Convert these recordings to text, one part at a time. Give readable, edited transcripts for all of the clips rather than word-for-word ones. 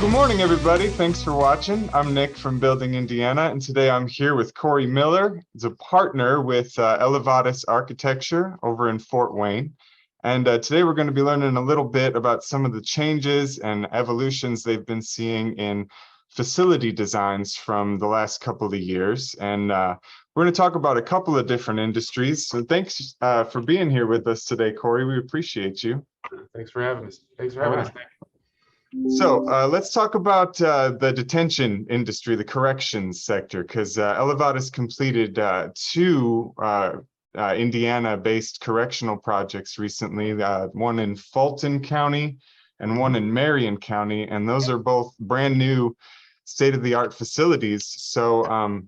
Good morning, everybody. Thanks for watching. I'm Nick from Building Indiana, and today I'm here with Corey Miller. He's a partner with Elevatus Architecture over in Fort Wayne. And today we're going to be learning a little bit about some of the changes and evolutions they've been seeing in facility designs from the last couple of years. And we're going to talk about a couple of different industries. So thanks for being here with us today, Corey. We appreciate you. Thanks for having us. Nick. So let's talk about the detention industry, the corrections sector, because Elevatus completed two Indiana-based correctional projects recently, one in Fulton County and one in Marion County, and those are both brand new state-of-the-art facilities. So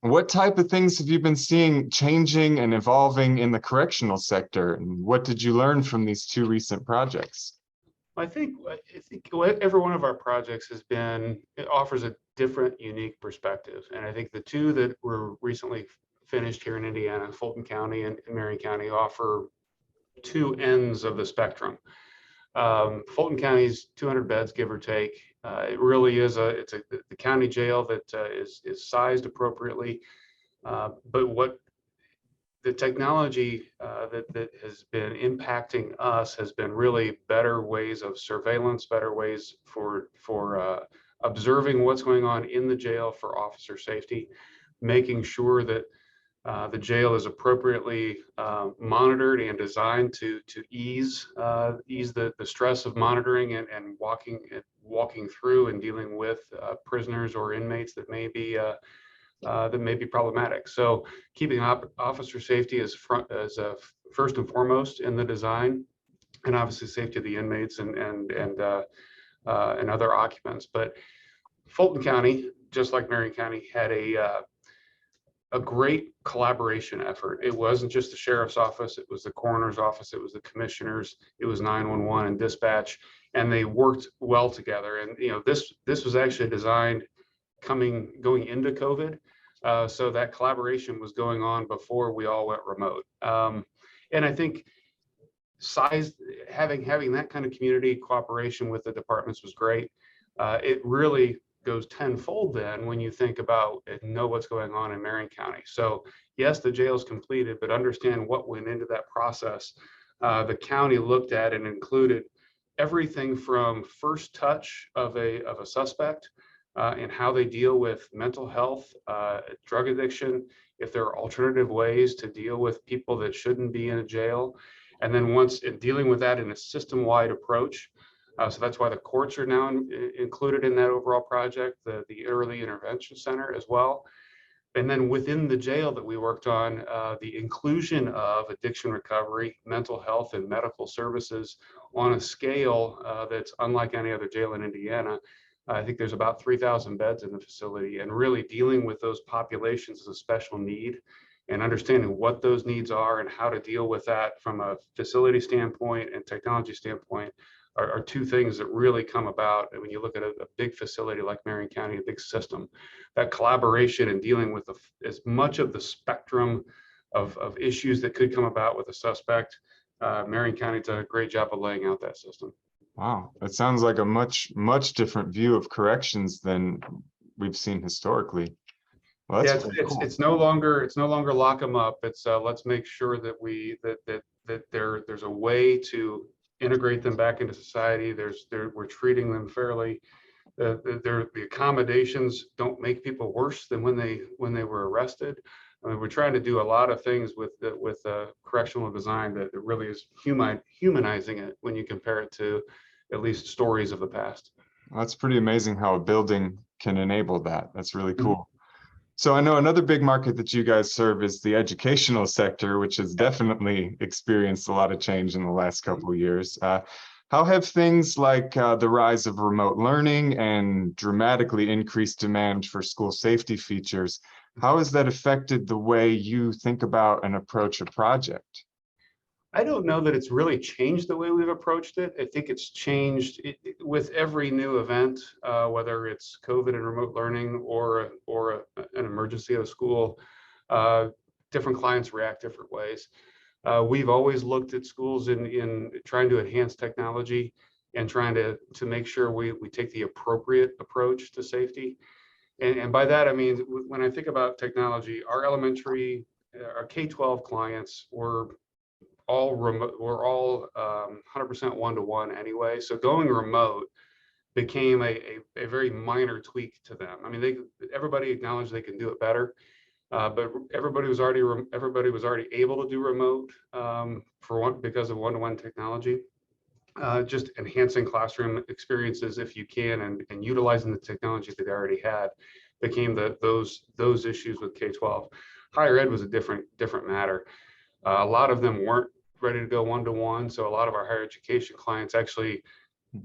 what type of things have you been seeing changing and evolving in the correctional sector, and what did you learn from these two recent projects? I think every one of our projects it offers a different, unique perspective. And I think the two that were recently finished here in Indiana, Fulton County and Marion County, offer two ends of the spectrum. Fulton County's 200 beds, give or take. It really is the county jail that is sized appropriately. But what the technology that has been impacting us has been really better ways of surveillance, better ways for observing what's going on in the jail for officer safety, making sure that the jail is appropriately monitored and designed to ease the stress of monitoring and walking through and dealing with prisoners or inmates that may be problematic. So keeping officer safety as first and foremost in the design, and obviously safety of the inmates and other occupants. But Fulton County, just like Marion County, had a great collaboration effort. It wasn't just the sheriff's office, it was the coroner's office, it was the commissioners, it was 911 and dispatch, and they worked well together. And this was actually designed going into COVID. So that collaboration was going on before we all went remote. And I think having that kind of community cooperation with the departments was great. It really goes tenfold then when you think about and know what's going on in Marion County. So yes, the jail's completed, but understand what went into that process. The county looked at and included everything from first touch of a suspect, and how they deal with mental health, drug addiction, if there are alternative ways to deal with people that shouldn't be in a jail. And then once in dealing with that in a system-wide approach. So that's why the courts are now included in that overall project, the early intervention center as well. And then within the jail that we worked on, the inclusion of addiction recovery, mental health, and medical services on a scale that's unlike any other jail in Indiana. I think there's about 3,000 beds in the facility, and really dealing with those populations of special need and understanding what those needs are and how to deal with that from a facility standpoint and technology standpoint are two things that really come about. And when you look at a big facility like Marion County, a big system, that collaboration and dealing with as much of the spectrum of issues that could come about with a suspect, Marion County did a great job of laying out that system. Wow, that sounds like a much different view of corrections than we've seen historically. Well, yeah, it's no longer lock them up. It's let's make sure that there's a way to integrate them back into society. We're treating them fairly. The accommodations don't make people worse than when they were arrested. I mean, we're trying to do a lot of things with correctional design that really is humanizing it when you compare it to at least stories of the past. That's pretty amazing how a building can enable that. That's really cool. Mm-hmm. So I know another big market that you guys serve is the educational sector, which has definitely experienced a lot of change in the last couple of years. How have things like the rise of remote learning and dramatically increased demand for school safety features, how has that affected the way you think about and approach a project? I don't know that it's really changed the way we've approached it. I think it's changed with every new event, whether it's COVID and remote learning or an emergency at a school. Different clients react different ways. We've always looked at schools in trying to enhance technology and trying to make sure we take the appropriate approach to safety. And by that, I mean, when I think about technology, our elementary, our K-12 clients were all remote, we're all 100% one-to-one anyway. So going remote became a very minor tweak to them. I mean, everybody acknowledged they can do it better, but everybody was already able to do remote because of one-to-one technology. Just enhancing classroom experiences if you can, and utilizing the technology that they already had became those issues with K-12. Higher ed was a different matter. A lot of them weren't ready to go one-to-one, so a lot of our higher education clients actually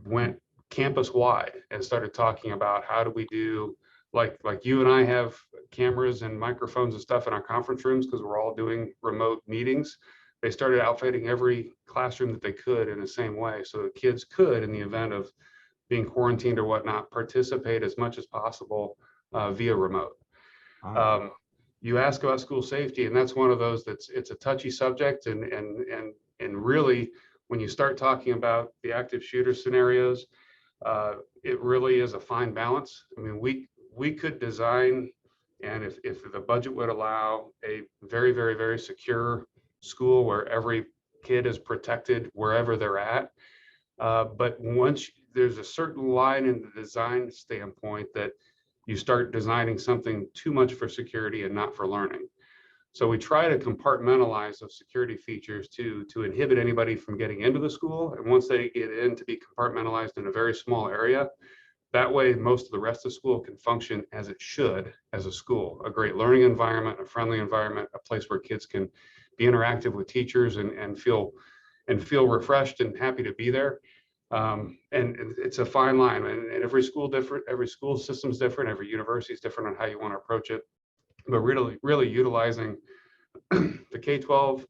went campus wide and started talking about how do we do, like you and I have cameras and microphones and stuff in our conference rooms because we're all doing remote meetings. They started outfitting every classroom that they could in the same way, so the kids could, in the event of being quarantined or whatnot, participate as much as possible via remote. Wow. You ask about school safety, and that's one of those it's a touchy subject, and really, when you start talking about the active shooter scenarios, it really is a fine balance. I mean, we could design, and if the budget would allow, a very, very, very secure school where every kid is protected wherever they're at. But once there's a certain line in the design standpoint that you start designing something too much for security and not for learning. So we try to compartmentalize those security features to inhibit anybody from getting into the school. And once they get in, to be compartmentalized in a very small area. That way, most of the rest of the school can function as it should as a school, a great learning environment, a friendly environment, a place where kids can be interactive with teachers and feel refreshed and happy to be there. And it's a fine line, and every school different, every school system's different, every university is different on how you want to approach it. But really utilizing the K-12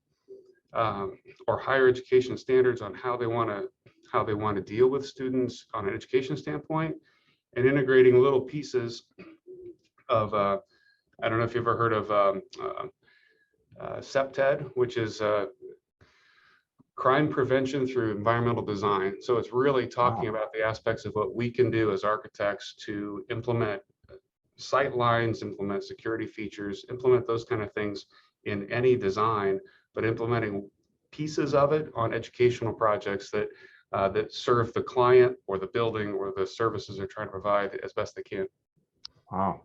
or higher education standards on how they want to deal with students on an education standpoint, and integrating little pieces of I don't know if you've ever heard of CPTED, which is crime prevention through environmental design. So it's really talking about the aspects of what we can do as architects to implement sight lines, implement security features, implement those kind of things in any design, but implementing pieces of it on educational projects that serve the client or the building or the services they're trying to provide as best they can. Wow.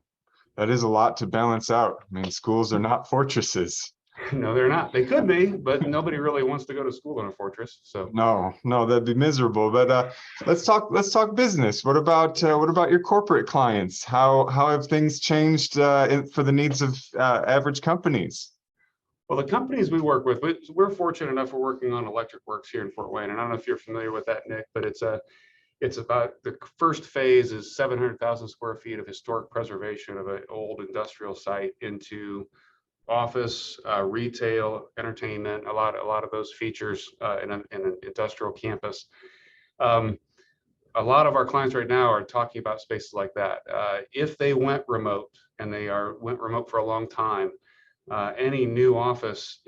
That is a lot to balance out. I mean, schools are not fortresses. No, they're not. They could be, but nobody really wants to go to school in a fortress. So No, that'd be miserable. But let's talk business. What about your corporate clients? How have things changed for the needs of average companies? Well, the companies we work with, we're fortunate enough, we're working on Electric Works here in Fort Wayne. And I don't know if you're familiar with that, Nick, but it's about, the first phase is 700,000 square feet of historic preservation of an old industrial site into office, retail, entertainment, a lot of those features in an industrial campus. A lot of our clients right now are talking about spaces like that. If they went remote, and went remote for a long time, any new office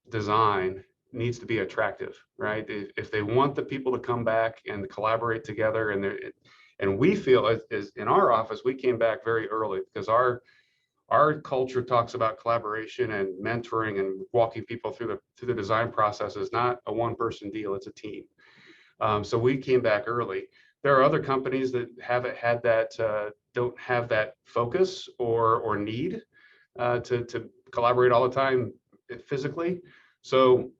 design needs to be attractive, right? If they want the people to come back and collaborate together, and we feel as in our office, we came back very early because our culture talks about collaboration and mentoring and walking people through the design process is not a one-person deal, it's a team. So we came back early. There are other companies that haven't had that, don't have that focus or need to collaborate all the time physically. So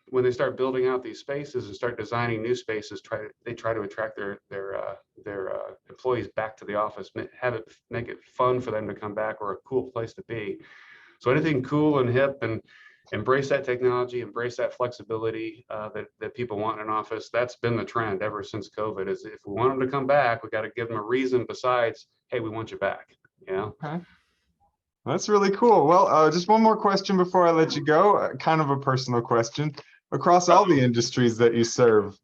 when they start building out these spaces and start designing new spaces, they try to attract their employees back to the office, make it fun for them to come back, or a cool place to be. So anything cool and hip, and embrace that technology, embrace that flexibility that people want in an office. That's been the trend ever since COVID. Is if we want them to come back, we got to give them a reason besides, hey, we want you back. You know. Okay. That's really cool. Well, just one more question before I let you go, kind of a personal question. Across all the industries that you serve,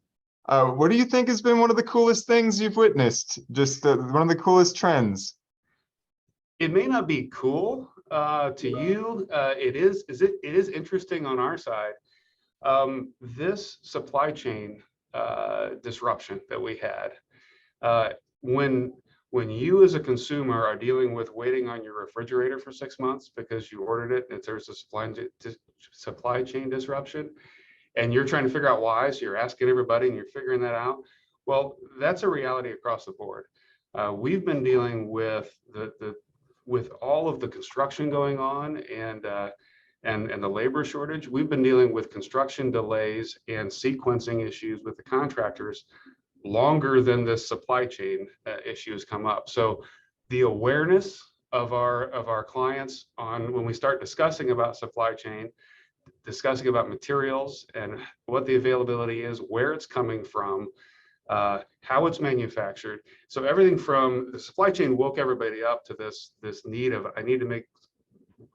what do you think has been one of the coolest things you've witnessed? Just one of the coolest trends? It may not be cool to you. It is interesting on our side. This supply chain disruption that we had. When you as a consumer are dealing with waiting on your refrigerator for 6 months because you ordered it and there's a supply chain disruption, and you're trying to figure out why, so you're asking everybody and you're figuring that out. Well, that's a reality across the board. We've been dealing with with all of the construction going on and the labor shortage. We've been dealing with construction delays and sequencing issues with the contractors longer than this supply chain issue has come up. So the awareness of our clients on when we start discussing about supply chain, discussing about materials and what the availability is, where it's coming from, how it's manufactured. So everything from the supply chain woke everybody up to this need of, I need to make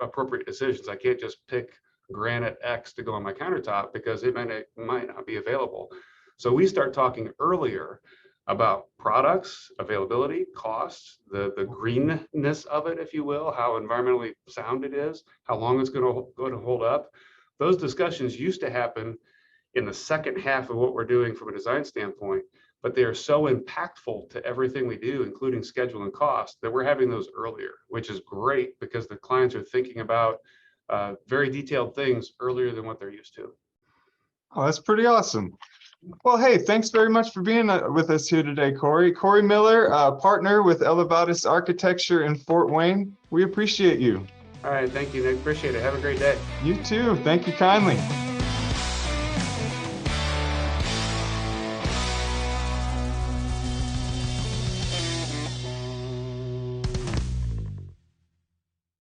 appropriate decisions. I can't just pick granite X to go on my countertop because it might not be available. So we start talking earlier about products, availability, costs, the greenness of it, if you will, how environmentally sound it is, how long it's going to hold up. Those discussions used to happen in the second half of what we're doing from a design standpoint, but they are so impactful to everything we do, including schedule and cost, that we're having those earlier, which is great because the clients are thinking about very detailed things earlier than what they're used to. Oh, that's pretty awesome. Well, hey, thanks very much for being with us here today, Corey. Corey Miller, partner with Elevatus Architecture in Fort Wayne. We appreciate you. All right, thank you, Nick. Appreciate it. Have a great day. You too. Thank you kindly.